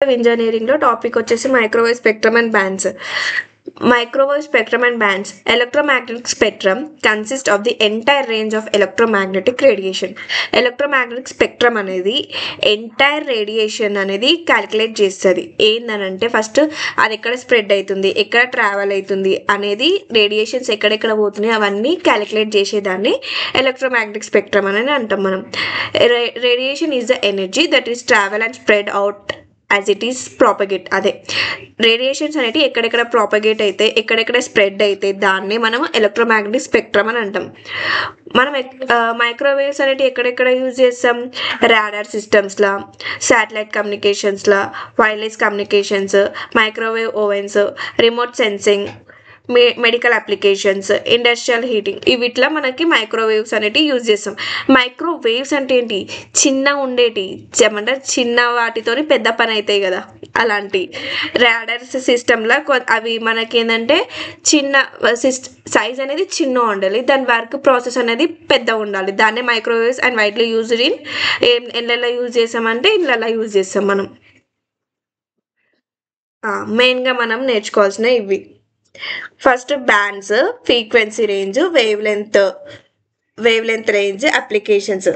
Engineering లో topic వచ్చేసి microwave spectrum and bands. Microwave spectrum and bands. Electromagnetic spectrum consists of the entire range of electromagnetic radiation. Electromagnetic spectrum అనేది entire radiation అనేది calculate చేస్తుంది. ఏందనంటే first అది ఎక్కడ spread అవుతుంది, ఎక్కడ ట్రావెల్ అవుతుంది అనేది, రేడియేషన్స్ ఎక్కడెక్కడ పోతున్నాయి అవన్నీ క్యాలిక్యులేట్ చేసేదాన్ని ఎలక్ట్రోమాగ్నెటిక్ స్పెక్ట్రమ్ అని అంటాం మనం. Radiation is the energy that is travel and spread out as it is propagate. అదే రేడియేషన్స్ అనేవి ఎక్కడెక్కడ ప్రాపగేట్ అయితే, ఎక్కడెక్కడ స్ప్రెడ్ అయితే దాన్ని మనం ఎలక్ట్రోమాగ్నెటిక్ స్పెక్ట్రమ్ అని అంటాం. మనం మైక్రోవేవ్స్ అనేవి ఎక్కడెక్కడ యూజ్ చేస్తాం? రాడార్ సిస్టమ్స్లో, శాటిలైట్ కమ్యూనికేషన్స్లో, wireless communications, microwave ovens, remote sensing, medical applications, industrial heating, వీటిలో మనకి మైక్రోవేవ్స్ అనేవి యూజ్ చేస్తాం. మైక్రోవేవ్స్ అంటే ఏంటి? చిన్న ఉండేటి ఏమంటే చిన్న వాటితోని పెద్ద పని అవుతాయి కదా, అలాంటి రాడార్స్ సిస్టంలో అవి మనకి ఏంటంటే చిన్న సైజ్ అనేది చిన్న ఉండాలి, దాని వర్క్ ప్రాసెస్ అనేది పెద్ద ఉండాలి. దాన్నే microwaves and widely used in ఎట్లా యూజ్ చేస్తామంటే ఇళ్ళల్లో యూజ్ చేస్తాం మనం. మెయిన్గా మనం నేర్చుకోవాల్సిన ఇవి. First bands, frequency range, wavelength range, applications.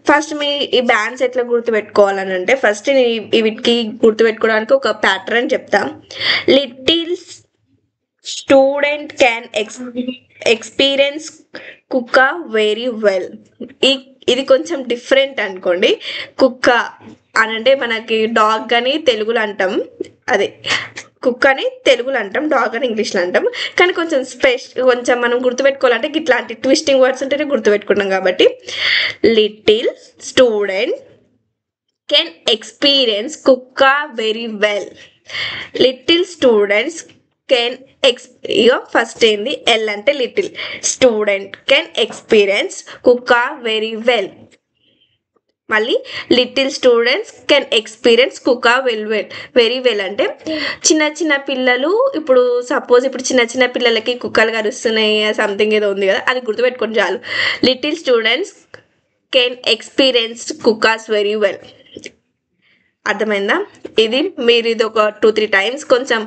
First మీ ఈ బ్యాండ్స్ ఎట్లా గుర్తుపెట్టుకోవాలని అంటే ఫస్ట్ వీటికి గుర్తుపెట్టుకోవడానికి ఒక ప్యాటర్న్ చెప్తా. లిటిల్ స్టూడెంట్ క్యాన్ ఎక్స్పీరియన్స్ కుక్క వెరీ వెల్. ఇది కొంచెం డిఫరెంట్ అనుకోండి. కుక్క అని అంటే మనకి డాగ్ అని తెలుగులో అంటాం, అదే కుక్ అని తెలుగులో అంటాం, డాగ్ అని ఇంగ్లీష్లో అంటాం. కానీ కొంచెం మనం గుర్తుపెట్టుకోవాలంటే ఇట్లాంటి ట్విస్టింగ్ వర్డ్స్ ఉంటేనే గుర్తుపెట్టుకుంటాం. కాబట్టి లిటిల్ స్టూడెంట్ కెన్ ఎక్స్పీరియన్స్ కుక్క very well. Little students can first ఏంది? ఎల్ అంటే లిటిల్. స్టూడెంట్ కెన్ ఎక్స్పీరియన్స్ కుక్క వెరీ వెల్. మళ్ళీ లిటిల్ స్టూడెంట్స్ కెన్ ఎక్స్పీరియన్స్ కుక్క వెరీ వెల్ అంటే చిన్న పిల్లలు, ఇప్పుడు సపోజ్ ఇప్పుడు చిన్న పిల్లలకి కుక్కలు కరుస్తున్నాయి సంథింగ్ ఏదో ఉంది కదా, అది గుర్తుపెట్టుకొని చాలు. Little students can experience cookies very well. అర్థమైందా? మీరు ఇది ఒక 2-3 టైమ్స్ కొంచెం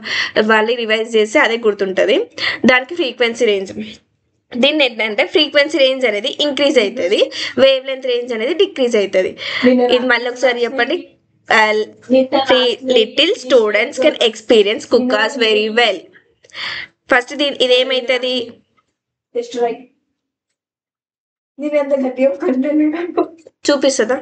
మళ్ళీ రివైజ్ చేస్తే అదే గుర్తుంటుంది. దానికి ఫ్రీక్వెన్సీ రేంజ్. దీన్ని ఏంటంటే ఫ్రీక్వెన్సీ రేంజ్ అనేది ఇంక్రీజ్ అవుతుంది, వేవ్ లెంత్ రేంజ్ అనేది డిక్రీజ్ అవుతుంది. ఇది మళ్ళీ ఒకసారి చెప్పండి. Little students can experience cookies very well. First ఇదేమైతుంది? చూపిస్తుందా?